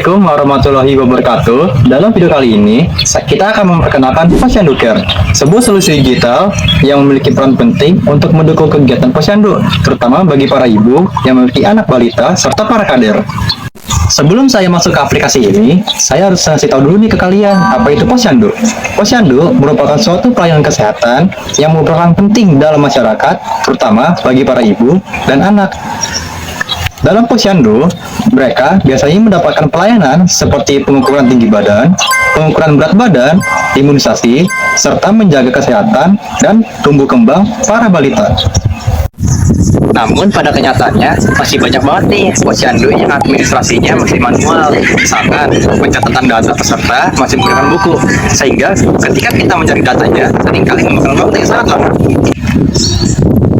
Assalamualaikum warahmatullahi wabarakatuh. Dalam video kali ini, kita akan memperkenalkan Posyandu Care, sebuah solusi digital yang memiliki peran penting untuk mendukung kegiatan posyandu, terutama bagi para ibu yang memiliki anak balita serta para kader. Sebelum saya masuk ke aplikasi ini, saya harus kasih tahu dulu nih ke kalian, apa itu Posyandu. Posyandu merupakan suatu pelayanan kesehatan yang merupakan penting dalam masyarakat, terutama bagi para ibu dan anak. Dalam Posyandu, mereka biasanya mendapatkan pelayanan seperti pengukuran tinggi badan, pengukuran berat badan, imunisasi, serta menjaga kesehatan dan tumbuh kembang para balita. Namun pada kenyataannya masih banyak banget nih Posyandu yang administrasinya masih manual. Misalkan pencatatan data peserta masih menggunakan buku, sehingga ketika kita mencari datanya seringkali memakan waktu yang sangat lama.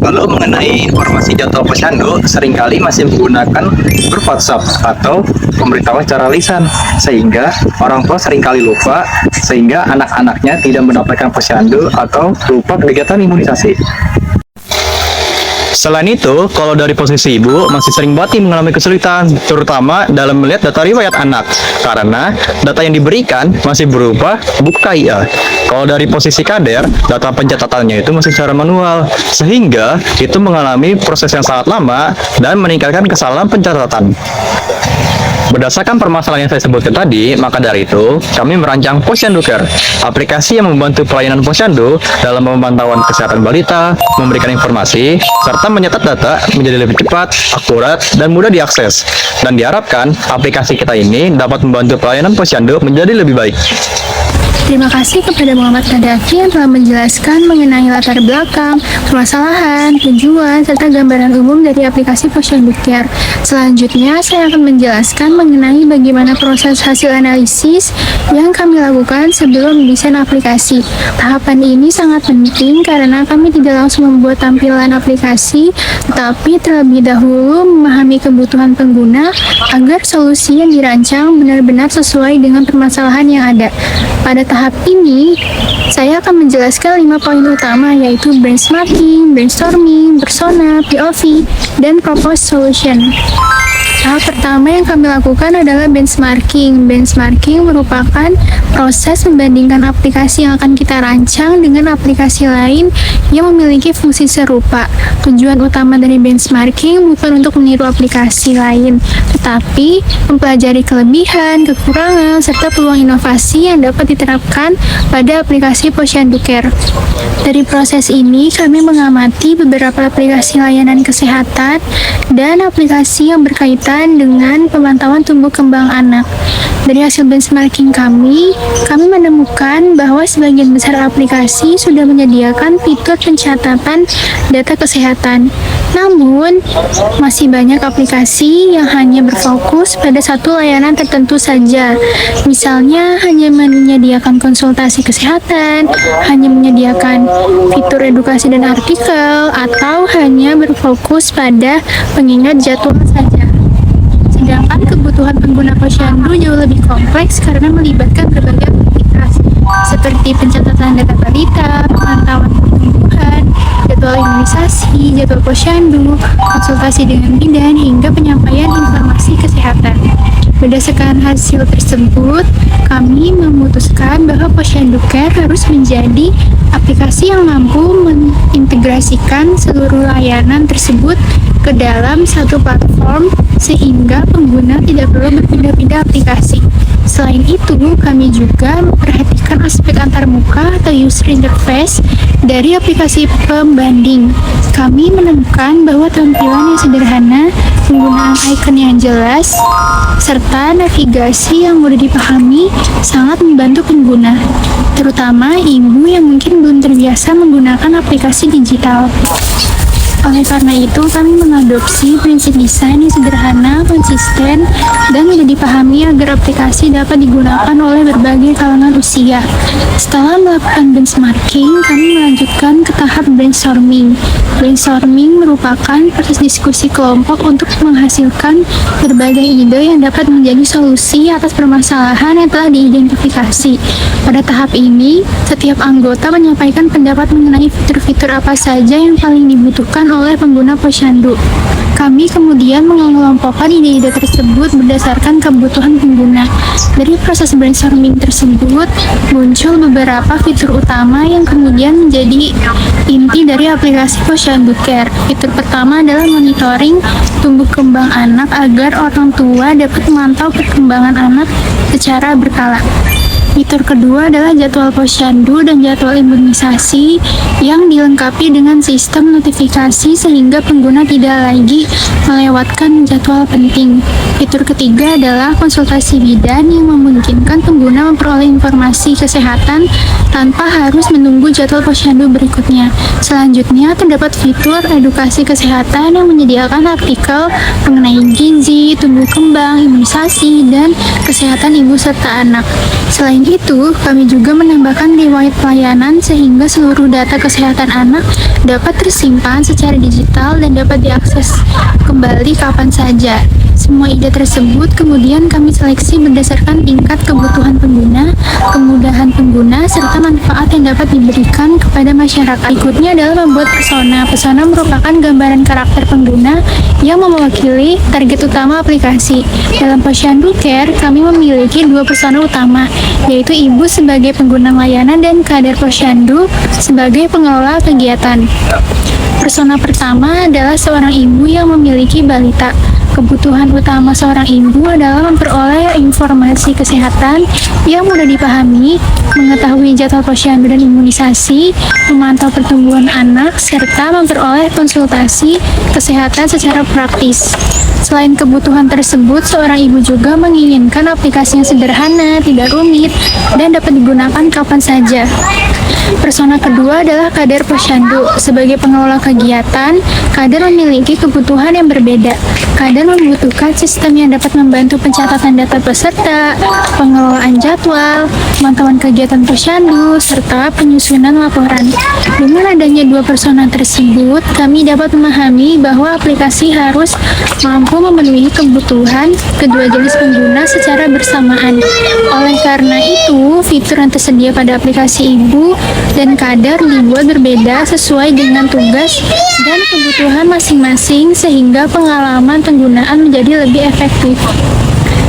Lalu mengenai informasi jadwal Posyandu, seringkali masih menggunakan grup WhatsApp atau pemberitahuan secara lisan, sehingga orang tua seringkali lupa, sehingga anak-anaknya tidak mendapatkan Posyandu atau lupa kegiatan imunisasi. Selain itu, kalau dari posisi ibu, masih sering banget mengalami kesulitan, terutama dalam melihat data riwayat anak, karena data yang diberikan masih berupa buku KIA. Kalau dari posisi kader, data pencatatannya itu masih secara manual, sehingga itu mengalami proses yang sangat lama dan meningkatkan kesalahan pencatatan. Berdasarkan permasalahan yang saya sebutkan tadi, maka dari itu, kami merancang Posyandu Care, aplikasi yang membantu pelayanan Posyandu dalam pemantauan kesehatan balita, memberikan informasi, serta mencatat data menjadi lebih cepat, akurat, dan mudah diakses. Dan diharapkan, aplikasi kita ini dapat membantu pelayanan Posyandu menjadi lebih baik. Terima kasih kepada Muhammad Kadafi yang telah menjelaskan mengenai latar belakang, permasalahan, tujuan, serta gambaran umum dari aplikasi Posyandu Care. Selanjutnya, saya akan menjelaskan mengenai bagaimana proses hasil analisis yang kami lakukan sebelum mendesain aplikasi. Tahapan ini sangat penting karena kami tidak langsung membuat tampilan aplikasi, tetapi terlebih dahulu memahami kebutuhan pengguna agar solusi yang dirancang benar-benar sesuai dengan permasalahan yang ada. Pada tahap ini, saya akan menjelaskan 5 poin utama, yaitu benchmarking, brainstorming, persona, POV, dan proposed solution. Tahap pertama yang kami lakukan adalah benchmarking. Benchmarking merupakan proses membandingkan aplikasi yang akan kita rancang dengan aplikasi lain yang memiliki fungsi serupa. Tujuan utama dari benchmarking bukan untuk meniru aplikasi lain, tetapi mempelajari kelebihan, kekurangan, serta peluang inovasi yang dapat diterapkan pada aplikasi Posyandu Care. Dari proses ini, kami mengamati beberapa aplikasi layanan kesehatan dan aplikasi yang berkaitan dengan pemantauan tumbuh kembang anak. Dari hasil benchmarking kami menemukan bahwa sebagian besar aplikasi sudah menyediakan fitur pencatatan data kesehatan. Namun, masih banyak aplikasi yang hanya berfokus pada satu layanan tertentu saja. Misalnya, hanya menyediakan konsultasi kesehatan, hanya menyediakan fitur edukasi dan artikel, atau hanya berfokus pada pengingat jadwal saja. Sedangkan kebutuhan pengguna Posyandu jauh lebih kompleks karena melibatkan berbagai aktivitas seperti pencatatan data balita, pemantauan pertumbuhan, jadwal imunisasi, jadwal Posyandu, konsultasi dengan bidan, hingga penyampaian informasi kesehatan. Berdasarkan hasil tersebut, kami memutuskan bahwa Posyandu Care harus menjadi aplikasi yang mampu mengintegrasikan seluruh layanan tersebut ke dalam satu platform sehingga pengguna tidak perlu berpindah-pindah aplikasi. Selain itu, kami juga memperhatikan aspek antarmuka atau user interface dari aplikasi pembanding. Kami menemukan bahwa tampilan yang sederhana, penggunaan icon yang jelas, serta navigasi yang mudah dipahami sangat membantu pengguna, terutama ibu yang mungkin belum terbiasa menggunakan aplikasi digital. Oleh karena itu, kami mengadopsi prinsip desain yang sederhana, konsisten, dan mudah dipahami agar aplikasi dapat digunakan oleh berbagai kalangan usia. Setelah melakukan benchmarking, kami melanjutkan ke tahap brainstorming. Brainstorming merupakan proses diskusi kelompok untuk menghasilkan berbagai ide yang dapat menjadi solusi atas permasalahan yang telah diidentifikasi. Pada tahap ini, setiap anggota menyampaikan pendapat mengenai fitur-fitur apa saja yang paling dibutuhkan oleh pengguna posyandu. Kami kemudian mengelompokkan ide-ide tersebut berdasarkan kebutuhan pengguna. Dari proses brainstorming tersebut, muncul beberapa fitur utama yang kemudian menjadi inti dari aplikasi Posyandu Care. Fitur pertama adalah monitoring tumbuh kembang anak agar orang tua dapat memantau perkembangan anak secara berkala. Fitur kedua adalah jadwal posyandu dan jadwal imunisasi yang dilengkapi dengan sistem notifikasi sehingga pengguna tidak lagi melewatkan jadwal penting. Fitur ketiga adalah konsultasi bidan yang memungkinkan pengguna memperoleh informasi kesehatan tanpa harus menunggu jadwal posyandu berikutnya. Selanjutnya, terdapat fitur edukasi kesehatan yang menyediakan artikel mengenai gizi, tumbuh kembang, imunisasi, dan kesehatan ibu serta anak. Selain itu, kami juga menambahkan riwayat pelayanan sehingga seluruh data kesehatan anak dapat tersimpan secara digital dan dapat diakses kembali kapan saja. Semua ide tersebut kemudian kami seleksi berdasarkan tingkat kebutuhan pengguna, kemudahan pengguna, serta manfaat yang dapat diberikan kepada masyarakat. Berikutnya adalah membuat persona. Persona merupakan gambaran karakter pengguna yang mewakili target utama aplikasi. Dalam Posyandu Care, kami memiliki dua persona utama, yaitu ibu sebagai pengguna layanan dan kader posyandu sebagai pengelola kegiatan. Persona pertama adalah seorang ibu yang memiliki balita. Kebutuhan utama seorang ibu adalah memperoleh informasi kesehatan yang mudah dipahami, mengetahui jadwal posyandu dan imunisasi, memantau pertumbuhan anak, serta memperoleh konsultasi kesehatan secara praktis. Selain kebutuhan tersebut, seorang ibu juga menginginkan aplikasi yang sederhana, tidak rumit, dan dapat digunakan kapan saja. Persona kedua adalah kader posyandu. Sebagai pengelola kegiatan, kader memiliki kebutuhan yang berbeda. Kader membutuhkan sistem yang dapat membantu pencatatan data peserta, pengelolaan jadwal, pemantauan kegiatan posyandu, serta penyusunan laporan. Dengan adanya dua persona tersebut, kami dapat memahami bahwa aplikasi harus mampu memenuhi kebutuhan kedua jenis pengguna secara bersamaan. Oleh karena itu, fitur yang tersedia pada aplikasi ibu dan kader dibuat berbeda sesuai dengan tugas dan kebutuhan masing-masing sehingga pengalaman penggunaan menjadi lebih efektif.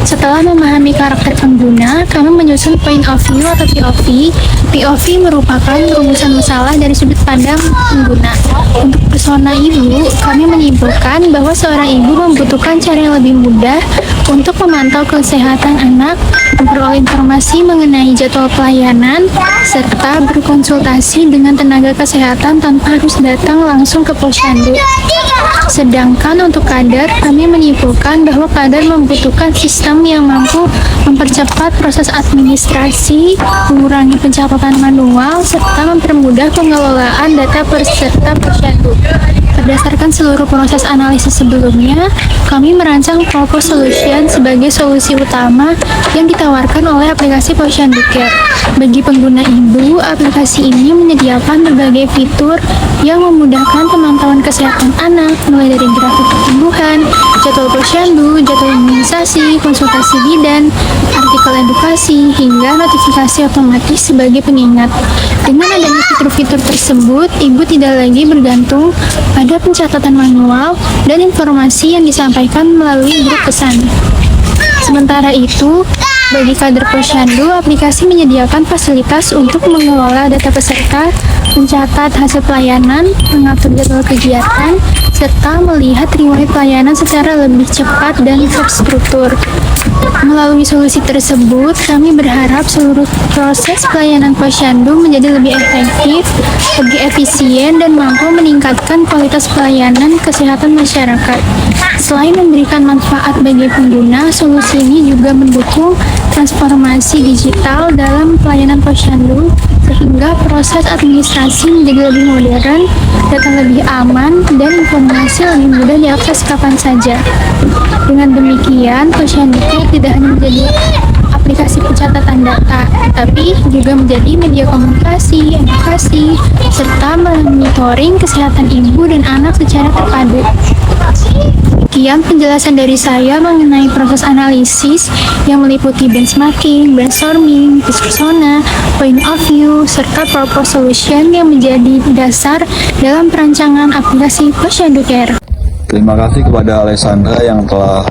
Setelah memahami karakter pengguna, kami menyusun point of view atau POV. POV merupakan rumusan masalah dari sudut pandang pengguna. Untuk persona ibu, kami menyimpulkan bahwa seorang ibu membutuhkan cara yang lebih mudah untuk memantau kesehatan anak, memperoleh informasi mengenai jadwal pelayanan, serta berkonsultasi dengan tenaga kesehatan tanpa harus datang langsung ke posyandu. Sedangkan untuk kader, kami menyimpulkan bahwa kader membutuhkan sistem yang mampu mempercepat proses administrasi, mengurangi pencatatan manual, serta mempermudah pengelolaan data peserta posyandu. Berdasarkan seluruh proses analisis sebelumnya, kami merancang Propose Solution sebagai solusi utama yang ditawarkan oleh aplikasi Posyandu Care. Bagi pengguna ibu, aplikasi ini menyediakan berbagai fitur yang memudahkan pemantauan kesehatan anak, mulai dari grafik pertumbuhan, jadwal posyandu, jadwal imunisasi, konsultasi bidan, artikel edukasi, hingga notifikasi otomatis sebagai pengingat. Dengan adanya fitur-fitur tersebut, ibu tidak lagi bergantung pada pencatatan manual dan informasi yang disampaikan melalui grup pesan. Sementara itu, bagi kader posyandu, aplikasi menyediakan fasilitas untuk mengelola data peserta, mencatat hasil pelayanan, mengatur jadwal kegiatan, serta melihat riwayat pelayanan secara lebih cepat dan terstruktur. Melalui solusi tersebut, kami berharap seluruh proses pelayanan posyandu menjadi lebih efektif, lebih efisien, dan mampu meningkatkan kualitas pelayanan kesehatan masyarakat. Selain memberikan manfaat bagi pengguna, solusi ini juga mendukung transformasi digital dalam pelayanan posyandu, sehingga proses administrasi menjadi lebih modern, data lebih aman, dan informasi lebih mudah diakses kapan saja. Dengan demikian, Posyandu Care tidak hanya menjadi aplikasi aplikasi pencatatan data, tapi juga menjadi media komunikasi, edukasi, serta monitoring kesehatan ibu dan anak secara terpadu. Sekian penjelasan dari saya mengenai proses analisis yang meliputi benchmarking, brainstorming, persona, point of view, serta proposal solution yang menjadi dasar dalam perancangan aplikasi Posyandu Care. Terima kasih kepada Alessandra yang telah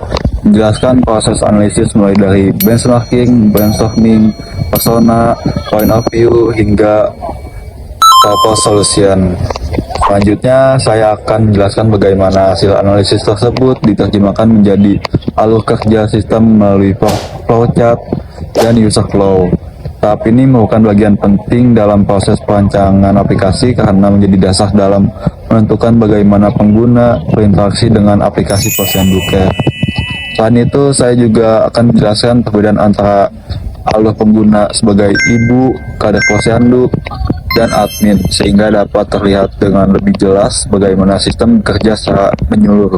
menjelaskan proses analisis mulai dari benchmarking, brainstorming, persona, point of view, hingga proposal solution. Selanjutnya, saya akan menjelaskan bagaimana hasil analisis tersebut diterjemahkan menjadi alur kerja sistem melalui flowchart dan user flow. Tahap ini merupakan bagian penting dalam proses perancangan aplikasi karena menjadi dasar dalam menentukan bagaimana pengguna berinteraksi dengan aplikasi Posyandu Care. Selain itu, saya juga akan menjelaskan perbedaan antara alur pengguna sebagai ibu, kader Posyandu, dan admin sehingga dapat terlihat dengan lebih jelas bagaimana sistem bekerja secara menyeluruh.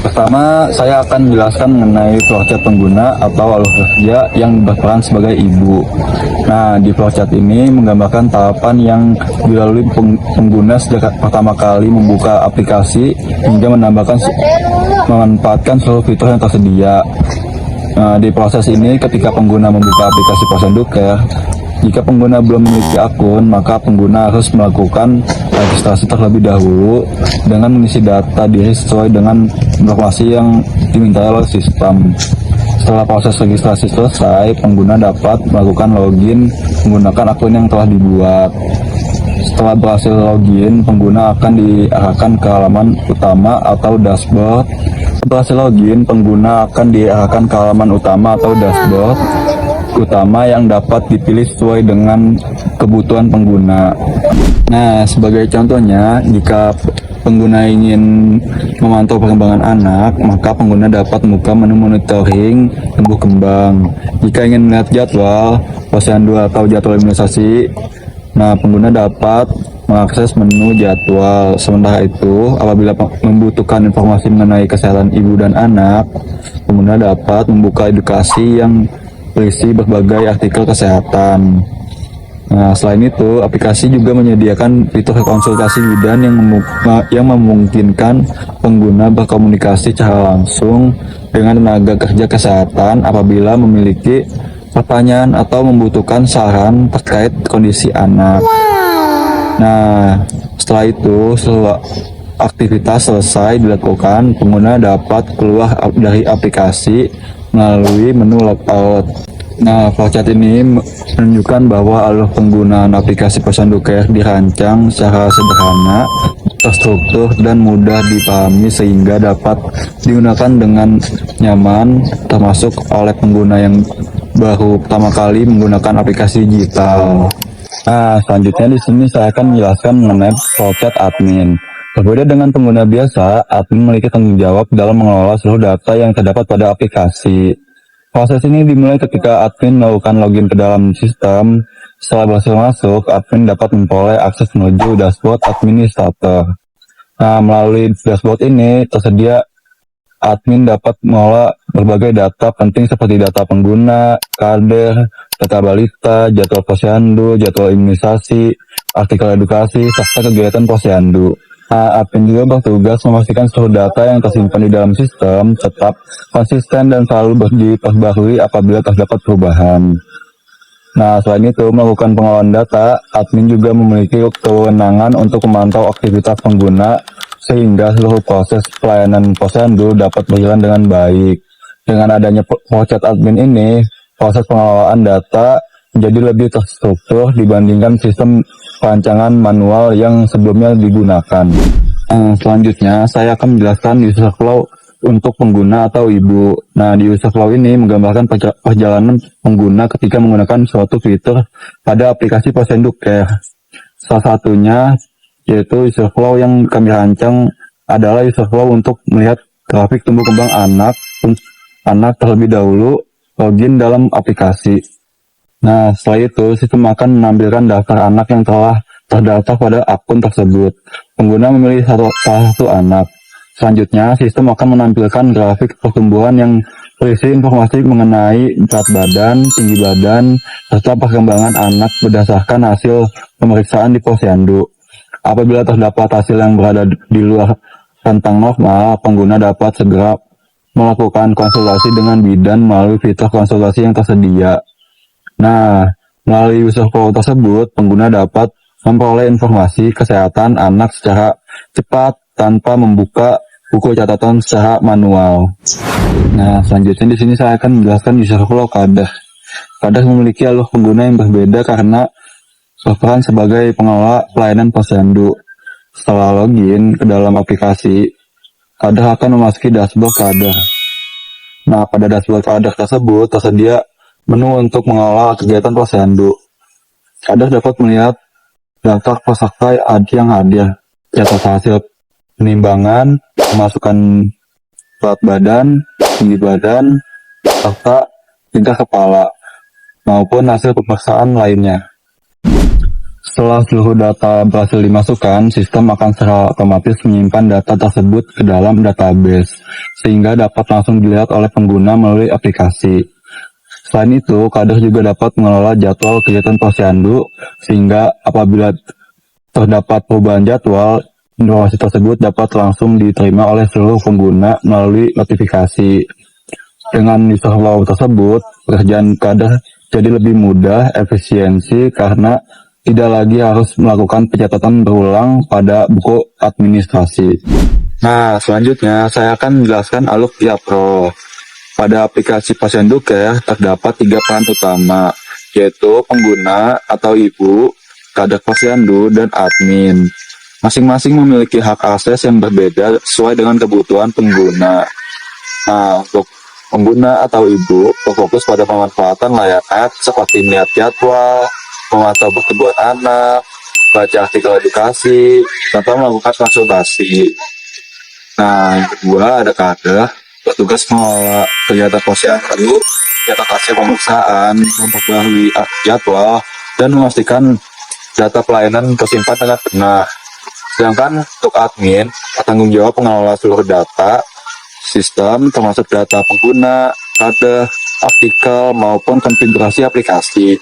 Pertama, saya akan menjelaskan mengenai flowchart pengguna atau alur kerja yang berperan sebagai ibu. Nah, di flowchart ini menggambarkan tahapan yang dilalui pengguna sejak pertama kali membuka aplikasi hingga memanfaatkan seluruh fitur yang tersedia. Nah, di proses ini ketika pengguna membuka aplikasi Posyandu Care, jika pengguna belum memiliki akun, maka pengguna harus melakukan registrasi terlebih dahulu dengan mengisi data diri sesuai dengan informasi yang diminta oleh sistem. Setelah proses registrasi selesai, pengguna dapat melakukan login menggunakan akun yang telah dibuat. Setelah berhasil login, pengguna akan diarahkan ke halaman utama atau dashboard. Berhasil login, pengguna akan diarahkan ke halaman utama atau dashboard utama yang dapat dipilih sesuai dengan kebutuhan pengguna. Nah, sebagai contohnya, jika pengguna ingin memantau perkembangan anak, maka pengguna dapat membuka menu monitoring tumbuh kembang. Jika ingin melihat jadwal Posyandu atau jadwal imunisasi, nah pengguna dapat mengakses menu jadwal. Sementara itu, apabila membutuhkan informasi mengenai kesehatan ibu dan anak, pengguna dapat membuka edukasi yang berisi berbagai artikel kesehatan. Nah, selain itu, aplikasi juga menyediakan fitur konsultasi bidan yang memungkinkan pengguna berkomunikasi secara langsung dengan tenaga kerja kesehatan apabila memiliki pertanyaan atau membutuhkan saran terkait kondisi anak. Nah, setelah itu, setelah aktivitas selesai dilakukan, pengguna dapat keluar dari aplikasi melalui menu logout. Nah, flowchart ini menunjukkan bahwa alur penggunaan aplikasi Posyandu Care dirancang secara sederhana, terstruktur, dan mudah dipahami sehingga dapat digunakan dengan nyaman, termasuk oleh pengguna yang baru pertama kali menggunakan aplikasi digital. Nah, selanjutnya di sini saya akan menjelaskan mengenai flowchart admin. Berbeda dengan pengguna biasa, admin memiliki tanggung jawab dalam mengelola seluruh data yang terdapat pada aplikasi. Proses ini dimulai ketika admin melakukan login ke dalam sistem. Setelah berhasil masuk, admin dapat memperoleh akses menuju dashboard administrator. Nah, melalui dashboard ini tersedia admin dapat mengelola berbagai data penting seperti data pengguna, kader, data balita, jadwal Posyandu, jadwal imunisasi, artikel edukasi, serta kegiatan Posyandu. Admin juga bertugas memastikan seluruh data yang tersimpan di dalam sistem tetap konsisten dan selalu diperbarui apabila terdapat perubahan. Nah, selain itu, melakukan pengelolaan data, admin juga memiliki kewenangan untuk memantau aktivitas pengguna sehingga seluruh proses pelayanan Posyandu dapat berjalan dengan baik. Dengan adanya flowchart admin ini, proses pengelolaan data menjadi lebih terstruktur dibandingkan sistem perancangan manual yang sebelumnya digunakan. Selanjutnya, saya akan menjelaskan user flow untuk pengguna atau ibu. Nah, di user flow ini menggambarkan perjalanan pengguna ketika menggunakan suatu fitur pada aplikasi Posyandu Care. Salah satunya yaitu user flow yang kami rancang adalah user flow untuk melihat grafik tumbuh kembang anak terlebih dahulu login dalam aplikasi. Nah, setelah itu, sistem akan menampilkan daftar anak yang telah terdaftar pada akun tersebut. Pengguna memilih salah satu anak. Selanjutnya, sistem akan menampilkan grafik pertumbuhan yang berisi informasi mengenai berat badan, tinggi badan, serta perkembangan anak berdasarkan hasil pemeriksaan di posyandu. Apabila terdapat hasil yang berada di luar rentang normal, pengguna dapat segera melakukan konsultasi dengan bidan melalui fitur konsultasi yang tersedia. Nah, melalui user flow tersebut, pengguna dapat memperoleh informasi kesehatan anak secara cepat tanpa membuka buku catatan secara manual. Nah, selanjutnya di sini saya akan menjelaskan user flow Kadeh. Kadeh memiliki alur pengguna yang berbeda karena berperan sebagai pengelola pelayanan posyandu. Setelah login ke dalam aplikasi, Kadeh akan memasuki dashboard Kadeh. Nah, pada dashboard Kadeh tersebut tersedia menu untuk mengelola kegiatan posyandu. Kadeh dapat melihat daftar peserta yang hadir, catatan hasil penimbangan, pemasukan berat badan, tinggi badan, serta tingkah kepala, maupun hasil pemeriksaan lainnya. Setelah seluruh data berhasil dimasukkan, sistem akan secara otomatis menyimpan data tersebut ke dalam database, sehingga dapat langsung dilihat oleh pengguna melalui aplikasi. Selain itu, Kadeh juga dapat mengelola jadwal kegiatan posyandu, sehingga apabila terdapat perubahan jadwal, informasi tersebut dapat langsung diterima oleh seluruh pengguna melalui notifikasi. Dengan user flow tersebut, pekerjaan Kadeh jadi lebih mudah, efisiensi, karena tidak lagi harus melakukan pencatatan berulang pada buku administrasi. Nah, selanjutnya saya akan menjelaskan alur Via Pro. Pada aplikasi Posyandu Care terdapat 3 peran utama, yaitu pengguna atau ibu, Kadeh Posyandu, dan admin. Masing-masing memiliki hak akses yang berbeda sesuai dengan kebutuhan pengguna. Nah, untuk pengguna atau ibu berfokus pada pemanfaatan layanan seperti melihat jadwal, memantau pertumbuhan anak, baca artikel edukasi, serta melakukan konsultasi. Nah, yang kedua ada Kadeh, bertugas mengelola kegiatan posyandu, mencatat hasil pemeriksaan, memperbarui jadwal, dan memastikan data pelayanan tersimpan dengan benar. Sedangkan untuk admin, bertanggung jawab mengelola seluruh data sistem termasuk data pengguna, Kadeh, artikel, maupun konfigurasi aplikasi.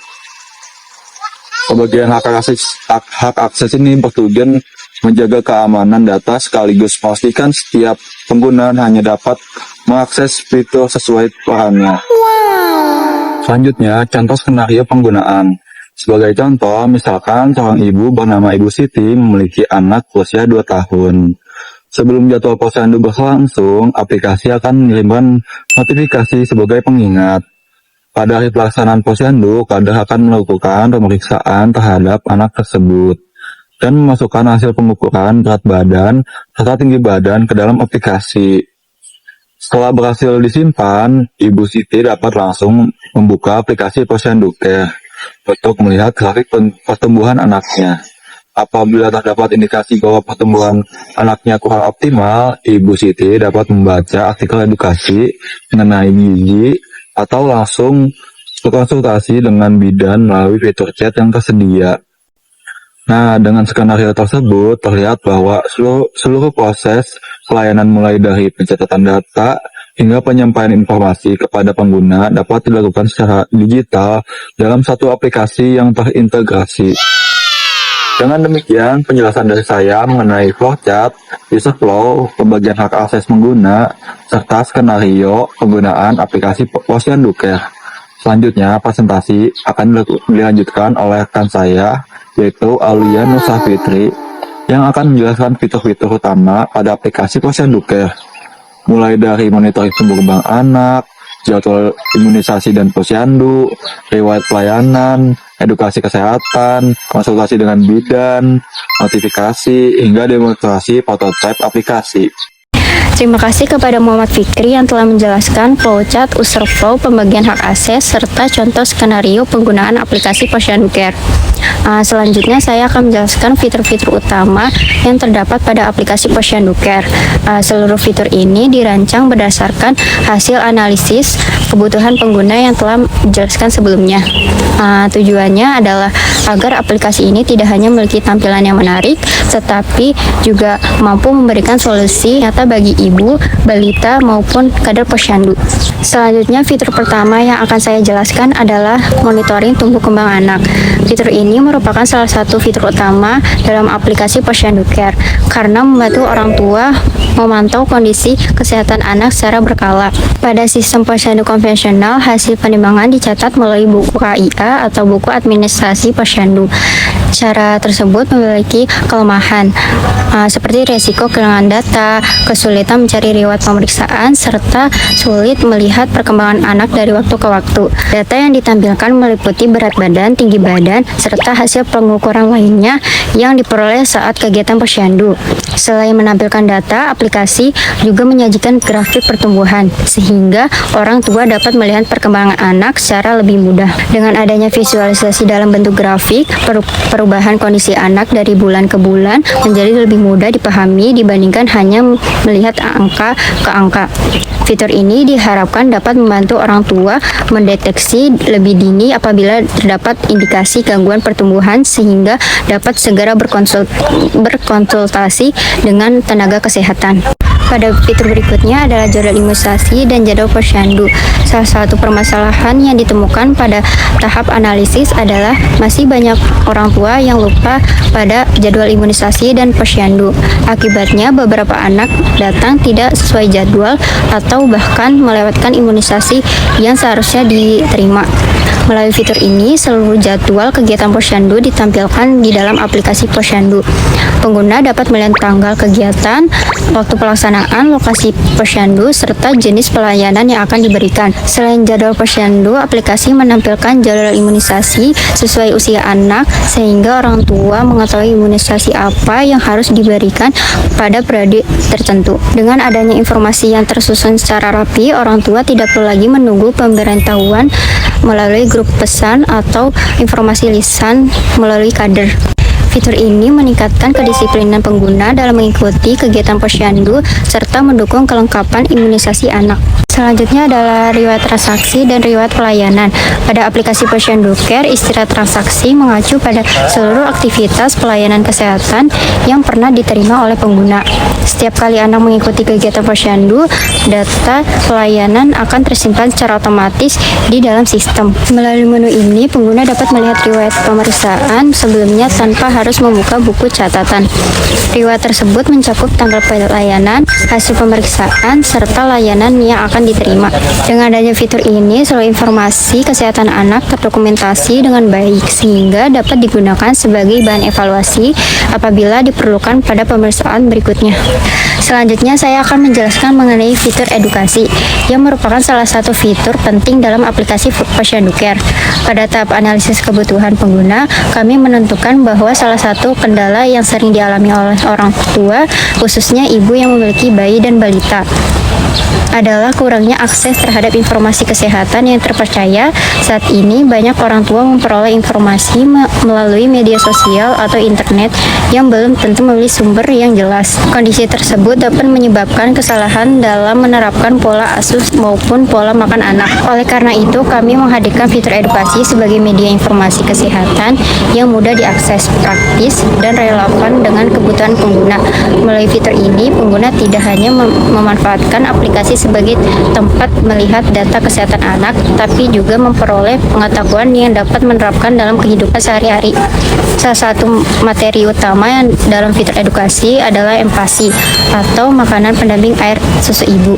Pembagian hak akses ini bertujuan menjaga keamanan data sekaligus memastikan setiap pengguna hanya dapat mengakses fitur sesuai perannya. Selanjutnya, contoh skenario penggunaan. Sebagai contoh, misalkan seorang ibu bernama Ibu Siti memiliki anak berusia 2 tahun. Sebelum jadwal posyandu berlangsung, aplikasi akan mengirimkan notifikasi sebagai pengingat. Pada hari pelaksanaan posyandu, Kadeh akan melakukan pemeriksaan terhadap anak tersebut dan memasukkan hasil pengukuran berat badan serta tinggi badan ke dalam aplikasi. Setelah berhasil disimpan, Ibu Siti dapat langsung membuka aplikasi Posyandu Care untuk melihat grafik pertumbuhan anaknya. Apabila terdapat indikasi bahwa pertumbuhan anaknya kurang optimal, Ibu Siti dapat membaca artikel edukasi mengenai gizi atau langsung berkonsultasi dengan bidan melalui fitur chat yang tersedia. Nah, dengan skenario tersebut terlihat bahwa seluruh proses pelayanan mulai dari pencatatan data hingga penyampaian informasi kepada pengguna dapat dilakukan secara digital dalam satu aplikasi yang terintegrasi. Dengan demikian, penjelasan dari saya mengenai flowchart, user flow, pembagian hak akses pengguna, serta skenario penggunaan aplikasi Posyandu Care. Selanjutnya, presentasi akan dilanjutkan oleh rekan saya, yaitu Aulia Nusa Fitri, yang akan menjelaskan fitur-fitur utama pada aplikasi Posyandu Care, mulai dari monitoring tumbuh kembang anak, jadwal imunisasi dan posyandu, riwayat pelayanan, edukasi kesehatan, konsultasi dengan bidan, notifikasi, hingga demonstrasi prototipe aplikasi. Terima kasih kepada Muhammad Fikri yang telah menjelaskan flowchart, user flow, pembagian hak akses, serta contoh skenario penggunaan aplikasi Posyandu Care. Selanjutnya saya akan menjelaskan fitur-fitur utama yang terdapat pada aplikasi Posyandu Care. Seluruh fitur ini dirancang berdasarkan hasil analisis kebutuhan pengguna yang telah dijelaskan sebelumnya. Tujuannya adalah agar aplikasi ini tidak hanya memiliki tampilan yang menarik, tetapi juga mampu memberikan solusi nyata bagi ibu, balita, maupun kadar posyandu. Selanjutnya, fitur pertama yang akan saya jelaskan adalah monitoring tumbuh kembang anak. Fitur ini merupakan salah satu fitur utama dalam aplikasi Posyandu Care karena membantu orang tua memantau kondisi kesehatan anak secara berkala. Pada sistem posyandu konvensional, hasil penimbangan dicatat melalui buku KIA atau buku administrasi posyandu. Cara tersebut memiliki kelemahan seperti resiko kehilangan data, kesulitan mencari riwayat pemeriksaan, serta sulit melihat perkembangan anak dari waktu ke waktu. Data yang ditampilkan meliputi berat badan, tinggi badan, serta hasil pengukuran lainnya yang diperoleh saat kegiatan posyandu. Selain menampilkan data, aplikasi juga menyajikan grafik pertumbuhan, sehingga orang tua dapat melihat perkembangan anak secara lebih mudah. Dengan adanya visualisasi dalam bentuk grafik, perubahan kondisi anak dari bulan ke bulan menjadi lebih mudah dipahami dibandingkan hanya melihat angka ke angka. Fitur ini diharapkan dapat membantu orang tua mendeteksi lebih dini apabila terdapat indikasi gangguan pertumbuhan sehingga dapat segera berkonsultasi dengan tenaga kesehatan. Pada fitur berikutnya adalah jadwal imunisasi dan jadwal posyandu. Salah satu permasalahan yang ditemukan pada tahap analisis adalah masih banyak orang tua yang lupa pada jadwal imunisasi dan posyandu. Akibatnya beberapa anak datang tidak sesuai jadwal atau bahkan melewatkan imunisasi yang seharusnya diterima. Melalui fitur ini, seluruh jadwal kegiatan posyandu ditampilkan di dalam aplikasi posyandu. Pengguna dapat melihat tanggal kegiatan, waktu pelaksanaan, lokasi posyandu, serta jenis pelayanan yang akan diberikan. Selain jadwal posyandu, aplikasi menampilkan jadwal imunisasi sesuai usia anak, sehingga orang tua mengetahui imunisasi apa yang harus diberikan pada periode tertentu. Dengan adanya informasi yang tersusun secara rapi, orang tua tidak perlu lagi menunggu pemberitahuan melalui grup pesan atau informasi lisan melalui kader. Fitur ini meningkatkan kedisiplinan pengguna dalam mengikuti kegiatan posyandu serta mendukung kelengkapan imunisasi anak. Selanjutnya adalah riwayat transaksi dan riwayat pelayanan. Pada aplikasi Posyandu Care, istilah transaksi mengacu pada seluruh aktivitas pelayanan kesehatan yang pernah diterima oleh pengguna. Setiap kali anak mengikuti kegiatan posyandu, data pelayanan akan tersimpan secara otomatis di dalam sistem. Melalui menu ini, pengguna dapat melihat riwayat pemeriksaan sebelumnya tanpa harus membuka buku catatan. Riwayat tersebut mencakup tanggal pelayanan, hasil pemeriksaan, serta layanan yang akan diterima. Dengan adanya fitur ini, seluruh informasi kesehatan anak terdokumentasi dengan baik sehingga dapat digunakan sebagai bahan evaluasi apabila diperlukan pada pemeriksaan berikutnya. Selanjutnya, saya akan menjelaskan mengenai fitur edukasi yang merupakan salah satu fitur penting dalam aplikasi Posyandu Care. Pada tahap analisis kebutuhan pengguna, kami menentukan bahwa salah satu kendala yang sering dialami oleh orang tua, khususnya ibu yang memiliki bayi dan balita, adalah kurangnya akses terhadap informasi kesehatan yang terpercaya. Saat ini, banyak orang tua memperoleh informasi melalui media sosial atau internet yang belum tentu memiliki sumber yang jelas. Kondisi tersebut dapat menyebabkan kesalahan dalam menerapkan pola asuh maupun pola makan anak. Oleh karena itu, kami menghadirkan fitur edukasi sebagai media informasi kesehatan yang mudah diakses, praktis, dan relevan dengan kebutuhan pengguna. Melalui fitur ini, pengguna tidak hanya memanfaatkan aplikasi sebagai tempat melihat data kesehatan anak, tapi juga memperoleh pengetahuan yang dapat menerapkan dalam kehidupan sehari-hari. Salah satu materi utama yang dalam fitur edukasi adalah empasi atau makanan pendamping air susu ibu.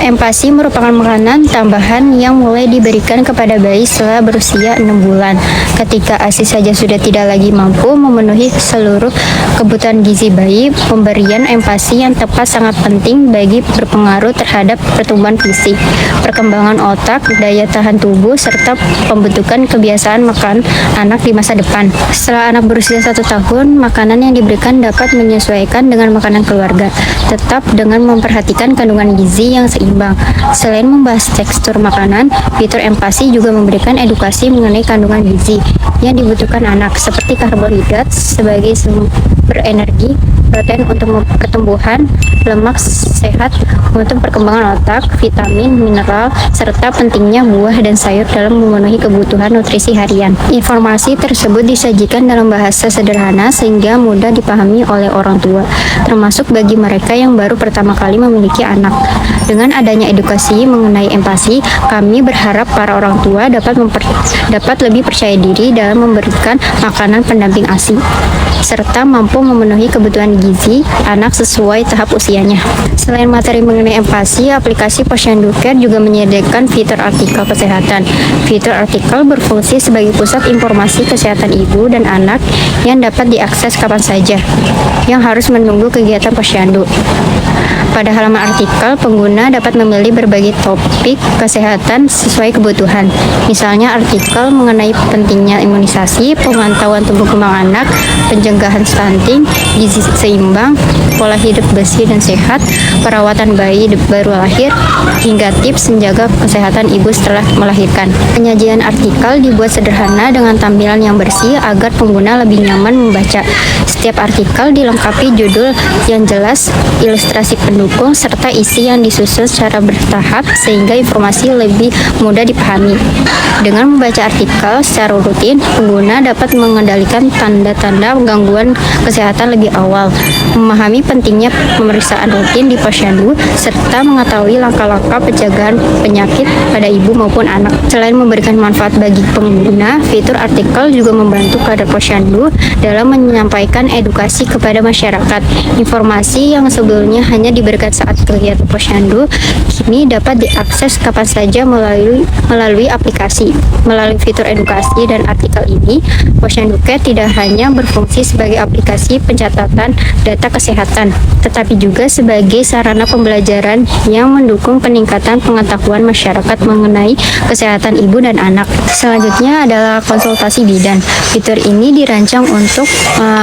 Empasi merupakan makanan tambahan yang mulai diberikan kepada bayi setelah berusia 6 bulan. Ketika ASI saja sudah tidak lagi mampu memenuhi seluruh kebutuhan gizi bayi, pemberian empasi yang tepat sangat penting bagi berpengaruh terhadap pertumbuhan fisik, perkembangan otak, daya tahan tubuh, serta pembentukan kebiasaan makan anak di masa depan. Setelah anak berusia 1 tahun, makanan yang diberikan dapat menyesuaikan dengan makanan keluarga, tetap dengan memperhatikan kandungan gizi yang seimbang. Selain membahas tekstur makanan, fitur empasi juga memberikan edukasi mengenai kandungan gizi yang dibutuhkan anak, seperti karbohidrat sebagai sumber energi, protein untuk ketumbuhan, lemak sehat untuk perkembangan otak, vitamin, mineral, serta pentingnya buah dan sayur dalam memenuhi kebutuhan nutrisi harian. Informasi tersebut disajikan dalam bahasa sederhana sehingga mudah dipahami oleh orang tua, termasuk bagi mereka yang baru pertama kali memiliki anak. Dengan adanya edukasi mengenai empati, kami berharap para orang tua dapat lebih percaya diri dalam memberikan makanan pendamping ASI, serta mampu memenuhi kebutuhan gizi anak sesuai tahap usianya. Selain materi mengenai empati, aplikasi Posyandu Care juga menyediakan fitur artikel kesehatan. Fitur artikel berfungsi sebagai pusat informasi kesehatan ibu dan anak yang dapat diakses kapan saja, yang harus menunggu kegiatan Posyandu. Pada halaman artikel, pengguna dapat memilih berbagai topik kesehatan sesuai kebutuhan. Misalnya artikel mengenai pentingnya imunisasi, pemantauan tumbuh kembang anak, pencegahan stunting, gizi seimbang, pola hidup bersih dan sehat, perawatan bayi baru lahir, hingga tips menjaga kesehatan ibu setelah melahirkan. Penyajian artikel dibuat sederhana dengan tampilan yang bersih agar pengguna lebih nyaman membaca. Setiap artikel dilengkapi judul yang jelas, ilustrasi pendukung, serta isi yang disusun secara bertahap sehingga informasi lebih mudah dipahami. Dengan membaca artikel secara rutin, pengguna dapat mengendalikan tanda-tanda gangguan kesehatan lebih awal, memahami pentingnya pemeriksaan rutin di Posyandu, serta mengetahui langkah-langkah pencegahan penyakit pada ibu maupun anak. Selain memberikan manfaat bagi pengguna, fitur artikel juga membantu kader Posyandu dalam menyampaikan edukasi kepada masyarakat. Informasi yang sebelumnya hanya diberikan saat kegiatan Posyandu kini dapat diakses kapan saja melalui aplikasi. Melalui fitur edukasi dan artikel ini, Posyandu Care tidak hanya berfungsi sebagai aplikasi pencatatan data kesehatan, tetapi juga sebagai sarana pembelajaran yang mendukung peningkatan pengetahuan masyarakat mengenai kesehatan ibu dan anak. Selanjutnya adalah konsultasi bidan. Fitur ini dirancang untuk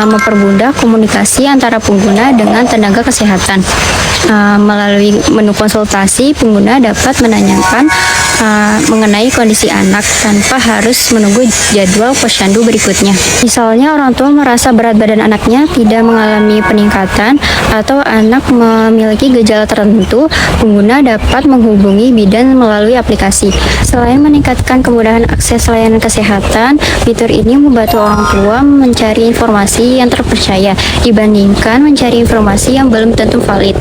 mempermudah komunikasi antara pengguna dengan tenaga kesehatan. Melalui menu konsultasi, pengguna dapat menanyakan mengenai kondisi anak tanpa harus menunggu jadwal Posyandu berikutnya. Misalnya orang tua merasa berat badan anaknya tidak mengalami peningkatan atau anak memiliki gejala tertentu, pengguna dapat menghubungi bidan melalui aplikasi. Selain meningkatkan kemudahan akses layanan kesehatan, fitur ini membantu orang tua mencari informasi yang terpercaya dibandingkan mencari informasi yang belum tentu valid.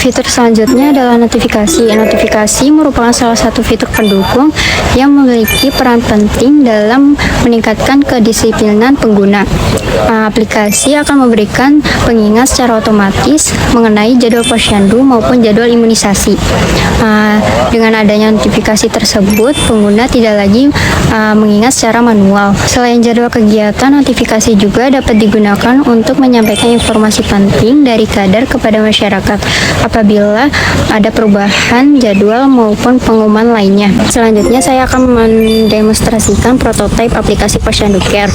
Fitur selanjutnya adalah notifikasi. Notifikasi merupakan salah satu fitur pendukung yang memiliki peran penting dalam meningkatkan kedisiplinan pengguna. Aplikasi akan memberikan pengingat secara otomatis mengenai jadwal Posyandu maupun jadwal imunisasi. Dengan adanya notifikasi tersebut, pengguna tidak lagi mengingat secara manual. Selain jadwal kegiatan, notifikasi juga dapat digunakan untuk menyampaikan informasi penting dari kader kepada masyarakat apabila ada perubahan jadwal maupun pengumuman lainnya. Selanjutnya saya akan mendemonstrasikan prototipe aplikasi Posyandu Care.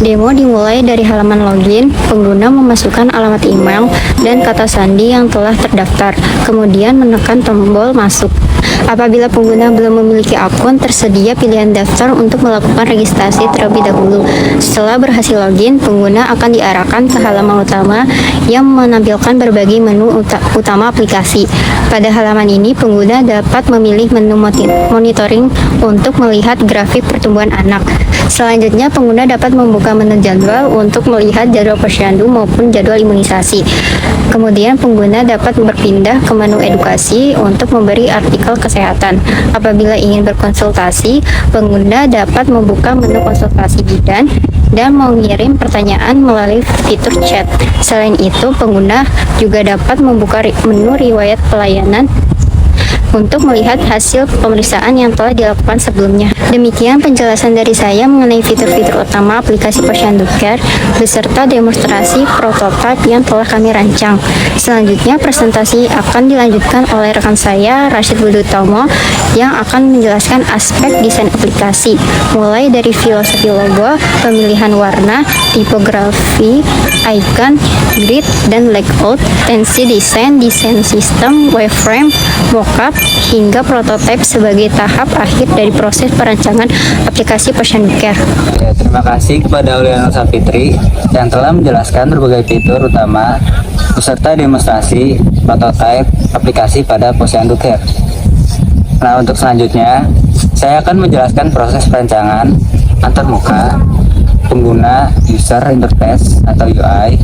Demo dimulai dari halaman login, pengguna memasukkan alamat email dan kata sandi yang telah terdaftar, kemudian menekan tombol masuk. Apabila pengguna belum memiliki akun, tersedia pilihan daftar untuk melakukan registrasi terlebih dahulu. Setelah berhasil login, pengguna akan diarahkan ke halaman utama yang menampilkan berbagai menu utama aplikasi. Pada halaman ini, pengguna dapat memilih menu monitoring untuk melihat grafik pertumbuhan anak. Selanjutnya, pengguna dapat membuka menu jadwal untuk melihat jadwal Posyandu maupun jadwal imunisasi. Kemudian, pengguna dapat berpindah ke menu edukasi untuk memberi artikel kesehatan. Apabila ingin berkonsultasi, pengguna dapat membuka menu konsultasi bidan dan mengirim pertanyaan melalui fitur chat. Selain itu, pengguna juga dapat membuka menu riwayat pelayanan untuk melihat hasil pemeriksaan yang telah dilakukan sebelumnya. Demikian penjelasan dari saya mengenai fitur-fitur utama aplikasi Posyandu Care beserta demonstrasi prototipe yang telah kami rancang. Selanjutnya presentasi akan dilanjutkan oleh rekan saya Rashid Budutomo yang akan menjelaskan aspek desain aplikasi, mulai dari filosofi logo, pemilihan warna, tipografi, icon, grid, dan layout, tensi desain, desain sistem, wireframe, mockup, hingga prototipe sebagai tahap akhir dari proses perancangan aplikasi Posyandu Care. Ya, terima kasih kepada Auliana Safitri yang telah menjelaskan berbagai fitur utama beserta demonstrasi prototipe aplikasi pada Posyandu Care. Nah, untuk selanjutnya, saya akan menjelaskan proses perancangan antarmuka pengguna user interface atau UI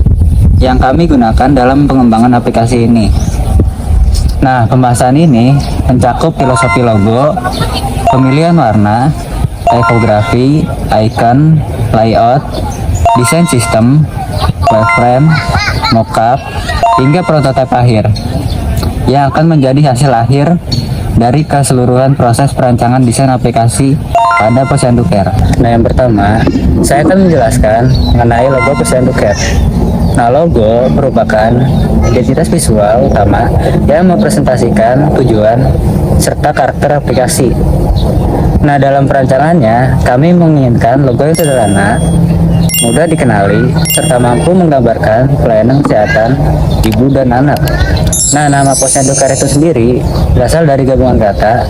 yang kami gunakan dalam pengembangan aplikasi ini. Nah, pembahasan ini mencakup filosofi logo, pemilihan warna, typografi, icon, layout, desain sistem, wireframe, mockup, hingga prototipe akhir yang akan menjadi hasil akhir dari keseluruhan proses perancangan desain aplikasi pada Posyandu Care. Nah, yang pertama, saya akan menjelaskan mengenai logo Posyandu Care. Nah, logo merupakan identitas visual utama yang mempresentasikan tujuan serta karakter aplikasi. Nah, dalam perancangannya, kami menginginkan logo yang sederhana, mudah dikenali, serta mampu menggambarkan pelayanan kesehatan ibu dan anak. Nah, nama Posyandu Care itu sendiri berasal dari gabungan kata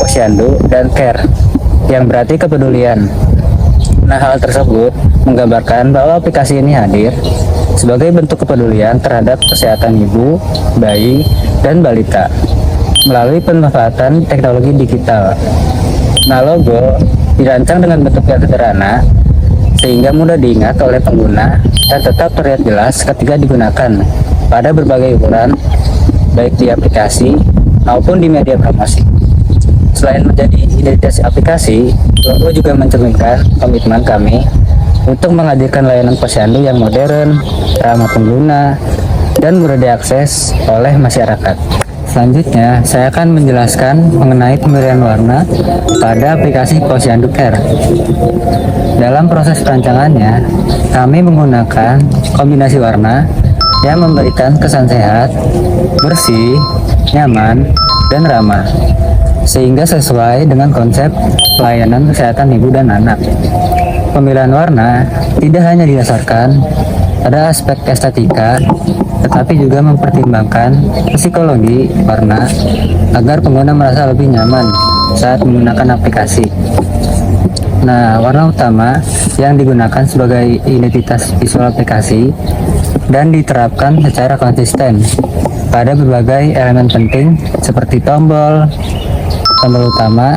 Posyandu dan Care, yang berarti kepedulian. Nah, hal tersebut menggambarkan bahwa aplikasi ini hadir sebagai bentuk kepedulian terhadap kesehatan ibu, bayi, dan balita melalui pemanfaatan teknologi digital. Nah, logo dirancang dengan bentuk yang sederhana sehingga mudah diingat oleh pengguna dan tetap terlihat jelas ketika digunakan pada berbagai ukuran, baik di aplikasi maupun di media promosi. Selain menjadi identitas aplikasi, logo juga mencerminkan komitmen kami untuk menghadirkan layanan Posyandu yang modern, ramah pengguna, dan mudah diakses oleh masyarakat. Selanjutnya, saya akan menjelaskan mengenai pemilihan warna pada aplikasi Posyandu Care. Dalam proses perancangannya, kami menggunakan kombinasi warna yang memberikan kesan sehat, bersih, nyaman, dan ramah, sehingga sesuai dengan konsep pelayanan kesehatan ibu dan anak. Pemilihan warna tidak hanya didasarkan pada aspek estetika, tetapi juga mempertimbangkan psikologi warna agar pengguna merasa lebih nyaman saat menggunakan aplikasi. Nah, warna utama yang digunakan sebagai identitas visual aplikasi dan diterapkan secara konsisten pada berbagai elemen penting seperti tombol utama,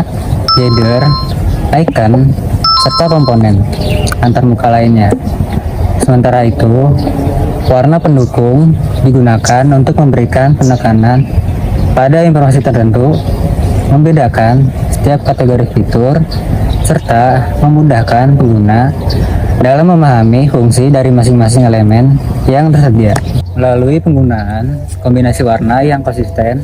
header, icon, serta komponen antarmuka lainnya. Sementara itu, warna pendukung digunakan untuk memberikan penekanan pada informasi tertentu, membedakan setiap kategori fitur, serta memudahkan pengguna dalam memahami fungsi dari masing-masing elemen yang tersedia. Melalui penggunaan kombinasi warna yang konsisten,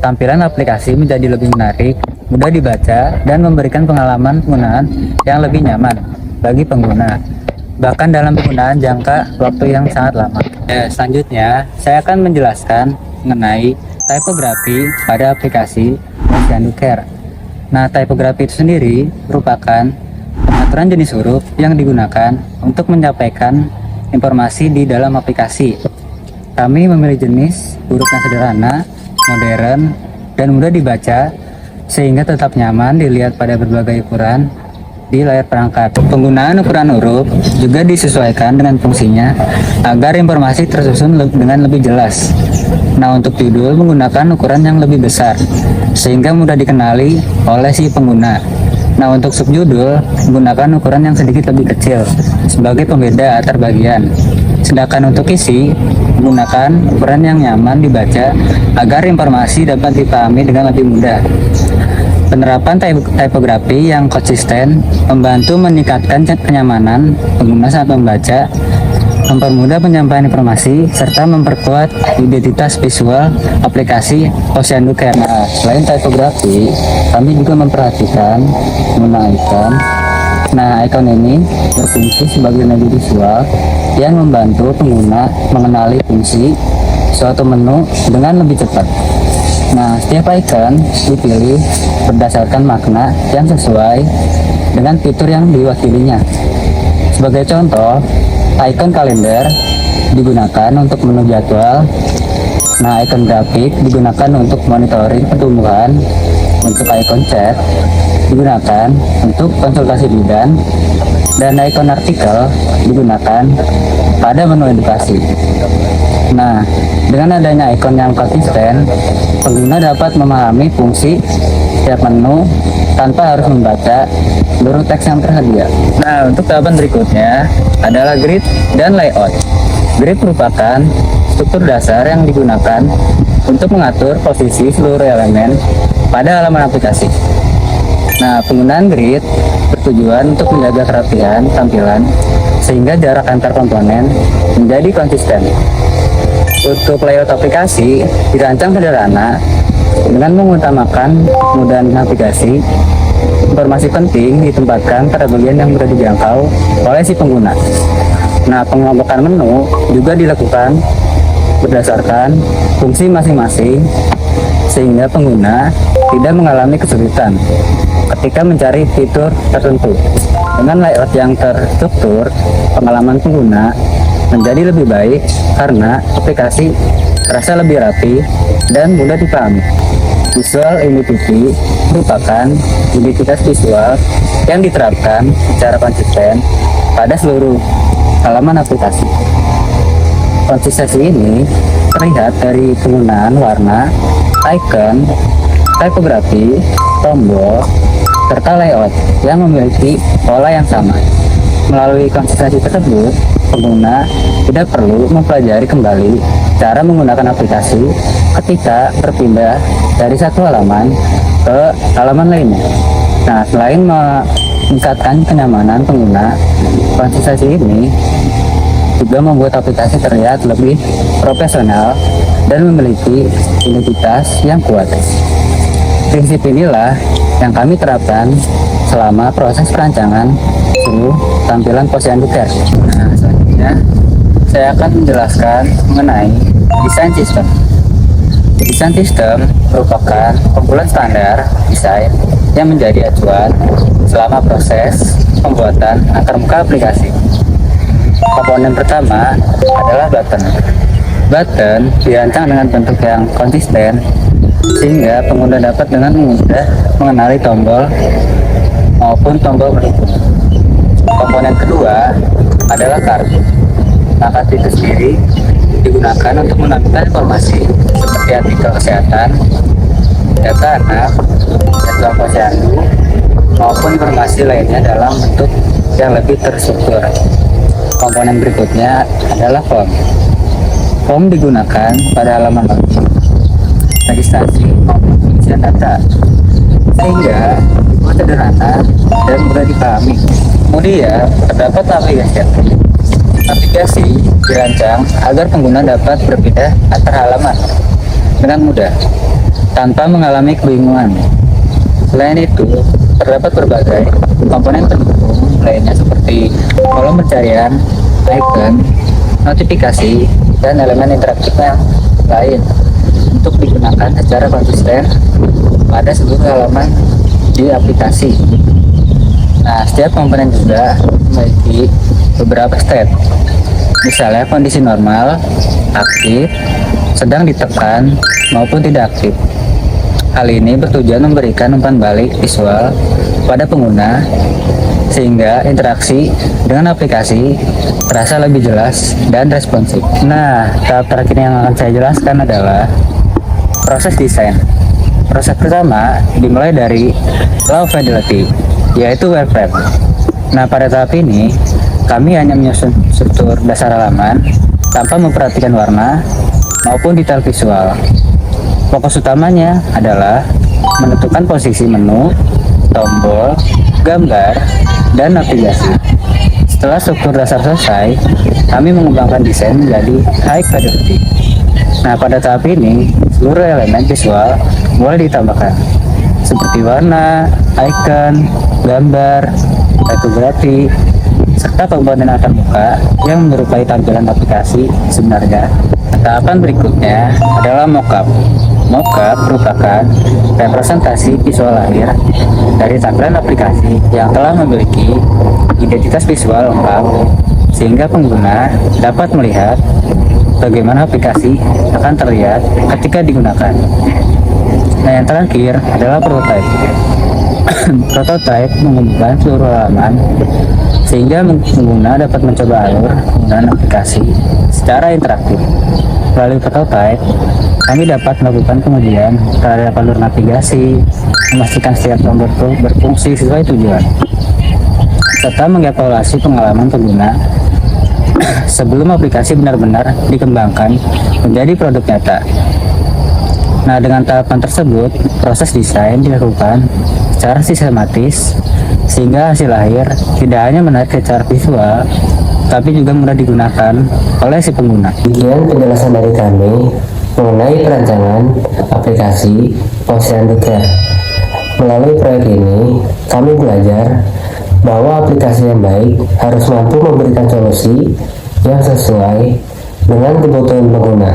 tampilan aplikasi menjadi lebih menarik, mudah dibaca, dan memberikan pengalaman penggunaan yang lebih nyaman bagi pengguna, bahkan dalam penggunaan jangka waktu yang sangat lama. Selanjutnya, saya akan menjelaskan mengenai typografi pada aplikasi Posyandu Care. Nah, typografi itu sendiri merupakan pengaturan jenis huruf yang digunakan untuk menyampaikan informasi di dalam aplikasi. Kami memilih jenis huruf yang sederhana, modern, dan mudah dibaca sehingga tetap nyaman dilihat pada berbagai ukuran di layar perangkat. Penggunaan ukuran huruf juga disesuaikan dengan fungsinya agar informasi tersusun dengan lebih jelas. Nah, untuk judul menggunakan ukuran yang lebih besar sehingga mudah dikenali oleh si pengguna. Nah, untuk subjudul menggunakan ukuran yang sedikit lebih kecil sebagai pembeda antar bagian. Sedangkan untuk isi menggunakan ukuran yang nyaman dibaca agar informasi dapat dipahami dengan lebih mudah. Penerapan typografi yang konsisten membantu meningkatkan kenyamanan pengguna saat membaca, mempermudah penyampaian informasi, serta memperkuat identitas visual aplikasi Posyandu Care. Nah, selain typografi, kami juga memperhatikan penggunaan icon. Nah, icon ini berfungsi sebagai media visual yang membantu pengguna mengenali fungsi suatu menu dengan lebih cepat. Nah, setiap icon dipilih berdasarkan makna yang sesuai dengan fitur yang diwakilinya. Sebagai contoh, icon kalender digunakan untuk menu jadwal, Nah, ikon grafik digunakan untuk monitoring pertumbuhan, untuk ikon chat digunakan untuk konsultasi bidan, dan ikon artikel digunakan pada menu edukasi. Nah, dengan adanya ikon yang konsisten, pengguna dapat memahami fungsi setiap menu tanpa harus membaca seluruh teks yang tersedia. Nah, untuk tahapan berikutnya adalah grid dan layout. Grid merupakan struktur dasar yang digunakan untuk mengatur posisi seluruh elemen pada halaman aplikasi. Nah, penggunaan grid bertujuan untuk menjaga kerapihan tampilan sehingga jarak antar komponen menjadi konsisten. Untuk layout aplikasi dirancang sederhana dengan mengutamakan kemudahan navigasi. Informasi penting ditempatkan pada bagian yang mudah dijangkau oleh si pengguna. Nah, pengelompokan menu juga dilakukan berdasarkan fungsi masing-masing sehingga pengguna tidak mengalami kesulitan ketika mencari fitur tertentu. Dengan layout yang terstruktur, pengalaman pengguna menjadi lebih baik karena aplikasi terasa lebih rapi dan mudah dipahami. Visual identity merupakan identitas visual yang diterapkan secara konsisten pada seluruh halaman aplikasi. Konsistensi ini terlihat dari penggunaan warna, icon, tipografi, tombol, serta layout yang memiliki pola yang sama. Melalui konsistensi tersebut, pengguna tidak perlu mempelajari kembali cara menggunakan aplikasi ketika berpindah dari satu halaman ke halaman lainnya. Nah, selain meningkatkan kenyamanan pengguna, konsistensi ini juga membuat aplikasi terlihat lebih profesional dan memiliki identitas yang kuat. Prinsip inilah yang kami terapkan selama proses perancangan seluruh tampilan Posyandu Care. Nah, selanjutnya saya akan menjelaskan mengenai desain sistem. Desain sistem merupakan kumpulan standar desain yang menjadi acuan selama proses pembuatan antarmuka aplikasi. Komponen pertama adalah button. Button dirancang dengan bentuk yang konsisten sehingga pengguna dapat dengan mudah mengenali tombol maupun tombol pendukung. Komponen kedua adalah kartu. Nah, kartu itu sendiri digunakan untuk menampilkan informasi seperti artikel kesehatan, data anak, jadwal posyandu, maupun informasi lainnya dalam bentuk yang lebih terstruktur. Komponen berikutnya adalah form. Form digunakan pada halaman login, registrasi, maupun pengisian data, sehingga dibuat sederhana dan mudah dipahami. Kemudian terdapat aplikasi. Aplikasi dirancang agar pengguna dapat berpindah antar halaman dengan mudah tanpa mengalami kebingungan. Selain itu, terdapat berbagai komponen pendukung lainnya seperti kolom pencarian, icon, notifikasi, dan elemen interaktif yang lain untuk digunakan secara konsisten pada seluruh halaman di aplikasi. Nah, setiap komponen juga memiliki beberapa state, misalnya kondisi normal, aktif, sedang ditekan, maupun tidak aktif. Hal ini bertujuan memberikan umpan balik visual pada pengguna sehingga interaksi dengan aplikasi terasa lebih jelas dan responsif. Nah, tahap terakhir yang akan saya jelaskan adalah proses desain. Proses pertama dimulai dari low fidelity, yaitu wireframe. Nah, pada tahap ini kami hanya menyusun struktur dasar halaman tanpa memperhatikan warna maupun detail visual. Fokus utamanya adalah menentukan posisi menu, tombol, gambar, dan navigasi. Setelah struktur dasar selesai, kami mengembangkan desain menjadi high fidelity. Nah, pada tahap ini, seluruh elemen visual mulai ditambahkan, seperti warna, icon, gambar, tipografi, serta komponen antarmuka yang menyerupai tampilan aplikasi sebenarnya. Tahapan berikutnya adalah mockup. Mockup merupakan representasi visual lahir dari tampilan aplikasi yang telah memiliki identitas visual lengkap sehingga pengguna dapat melihat bagaimana aplikasi akan terlihat ketika digunakan. Nah, yang terakhir adalah prototype. Prototype menghubungkan seluruh halaman sehingga pengguna dapat mencoba alur penggunaan aplikasi secara interaktif. Melalui prototype, kami dapat melakukan pengujian terhadap alur navigasi, memastikan setiap tombol berfungsi sesuai tujuan, serta mengevaluasi pengalaman pengguna sebelum aplikasi benar-benar dikembangkan menjadi produk nyata. Nah, dengan tahapan tersebut, proses desain dilakukan secara sistematis sehingga hasil akhir tidak hanya menarik secara visual, tapi juga mudah digunakan oleh si pengguna. Demikian penjelasan dari kami mengenai perancangan aplikasi Posyandu Care. Melalui proyek ini, kami belajar bahwa aplikasi yang baik harus mampu memberikan solusi yang sesuai dengan kebutuhan pengguna.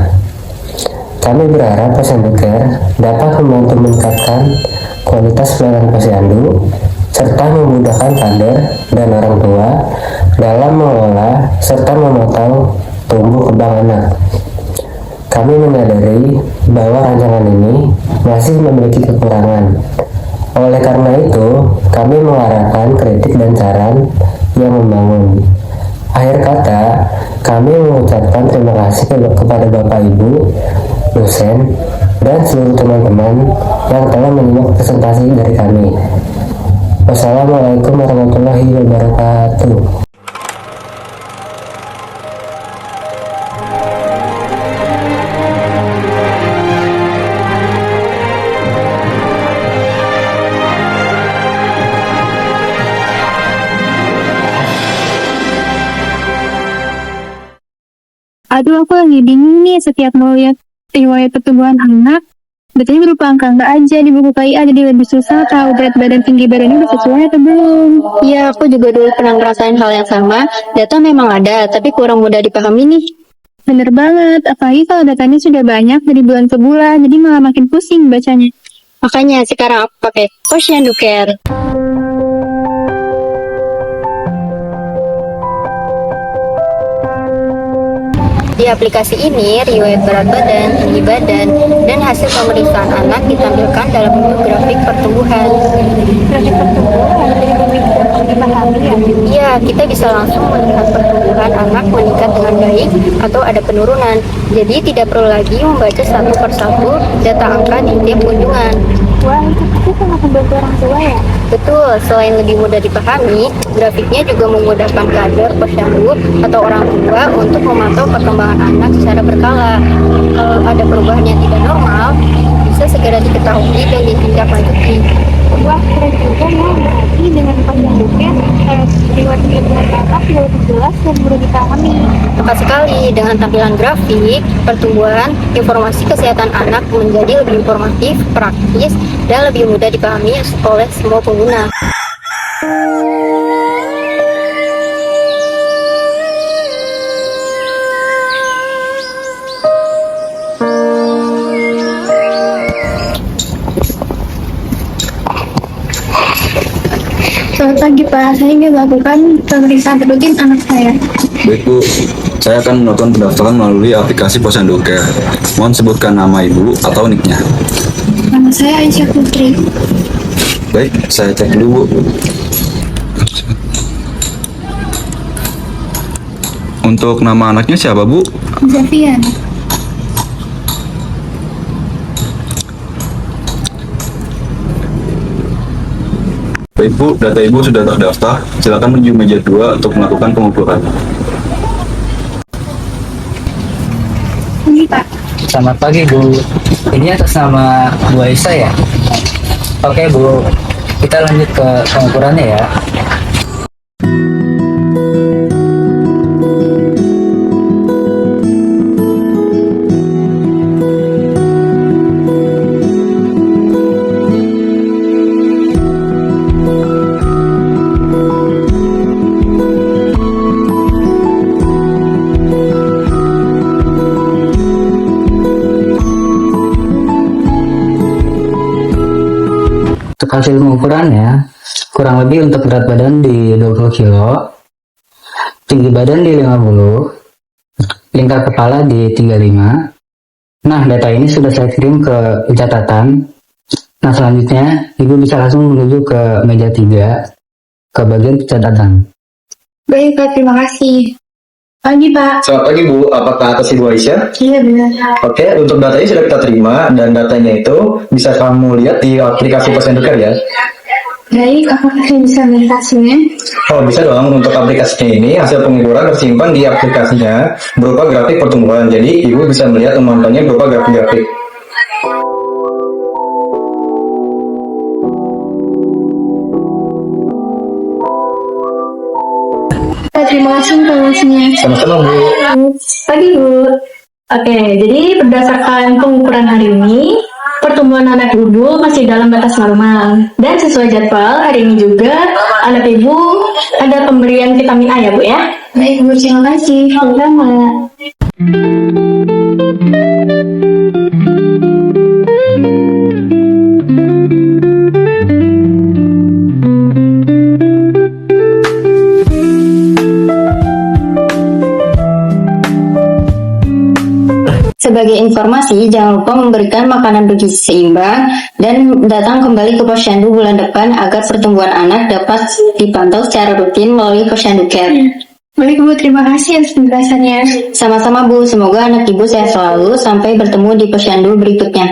Kami berharap Posyandu Care dapat membantu meningkatkan kualitas pelayanan posyandu serta memudahkan kader dan orang tua dalam mengelola serta memantau tumbuh kembang anak. Kami menyadari bahwa rancangan ini masih memiliki kekurangan. Oleh karena itu, kami mengarahkan kritik dan saran yang membangun. Akhir kata, kami mengucapkan terima kasih kepada Bapak Ibu, dosen, dan seluruh teman-teman yang telah menyimak presentasi dari kami. Wassalamualaikum warahmatullahi wabarakatuh. Aduh, aku lagi bingung nih setiap mau lihat riwayat pertumbuhan anak. Betulnya berupa angka-angka aja di buku KIA, jadi lebih susah tahu berat badan tinggi badannya udah sesuai atau belum. Iya, aku juga dulu pernah ngerasain hal yang sama. Data memang ada, tapi kurang mudah dipahami nih. Bener banget, apalagi kalau datanya sudah banyak dari bulan ke bulan, jadi malah makin pusing bacanya. Makanya sekarang aku pakai Posyandu Care. Di aplikasi ini, riwayat berat badan, tinggi badan, dan hasil pemeriksaan anak ditampilkan dalam bentuk grafik pertumbuhan. Grafik pertumbuhan lebih dipahami ya? Iya, kita bisa langsung melihat pertumbuhan anak meningkat dengan baik atau ada penurunan. Jadi tidak perlu lagi membaca satu persatu data angka di tiap kunjungan. Wah, itu pasti sangat membantu orang tua ya? Betul, selain lebih mudah dipahami, grafiknya juga memudahkan kader posyandu atau orang tua untuk memantau perkembangan anak secara berkala. Kalau ada perubahan yang tidak normal, bisa segera diketahui dan ditindaklanjuti. Wah, keren juga ya, berarti dengan Posyandu Care, riwayat pertumbuhan anak lebih jelas dan mudah dipahami. Tepat sekali, dengan tampilan grafik, pertumbuhan, informasi kesehatan anak menjadi lebih informatif, praktis, dan lebih mudah dipahami oleh semua pengguna. Selamat pagi Pak, saya ingin melakukan pemeriksaan rutin anak saya. Baik Bu, saya akan melakukan pendaftaran melalui aplikasi Posyandu Care. Mohon sebutkan nama Ibu atau nicknya. Nama saya Aisyah Putri. Baik, saya cek dulu Bu. Untuk nama anaknya siapa Bu? Zafian. Baik Bu, data Ibu sudah terdaftar. Silakan menuju meja 2 untuk melakukan pengukuran. Ini Pak. Selamat pagi Bu. Ini atas nama Bu Aisyah ya? Oke Bu, kita lanjut ke pengukurannya ya. Untuk hasil pengukurannya, kurang lebih untuk berat badan di 20 kilo, tinggi badan di 50, lingkar kepala di 35. Nah, data ini sudah saya kirim ke catatan. Nah, selanjutnya Ibu bisa langsung menuju ke meja 3 ke bagian catatan. Baik, Pak. Terima kasih. Pagi, Pak. Selamat pagi Bu, apakah atas Ibu Aisyah? Iya, benar. Oke, untuk datanya sudah kita terima dan datanya itu bisa kamu lihat di aplikasi Posyandu Care ya. Baik, apakah saya bisa melihat hasilnya? Oh bisa dong, untuk aplikasinya ini hasil pengukuran tersimpan di aplikasinya berupa grafik pertumbuhan. Jadi Ibu bisa melihat memantaunya berupa grafik-grafik. Pak, terima kasih informasinya. Sama-sama Bu. Pagi Bu. Oke, jadi berdasarkan pengukuran hari ini, pertumbuhan anak ibu masih dalam batas normal. Dan sesuai jadwal, hari ini juga anak ibu ada pemberian vitamin A ya Bu ya. Baik, Bu. Terima kasih. Sama. Sebagai informasi, jangan lupa memberikan makanan bergizi seimbang dan datang kembali ke Posyandu bulan depan agar pertumbuhan anak dapat dipantau secara rutin melalui Posyandu Care. Baik, Bu. Terima kasih atas penjelasannya. Sama-sama Bu, semoga anak ibu sehat selalu sampai bertemu di Posyandu berikutnya.